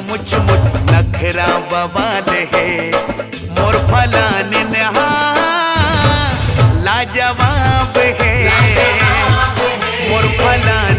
मुच मुच नखरा बवाल है मोर फलाने नहा लाजवाब है मोर फलाने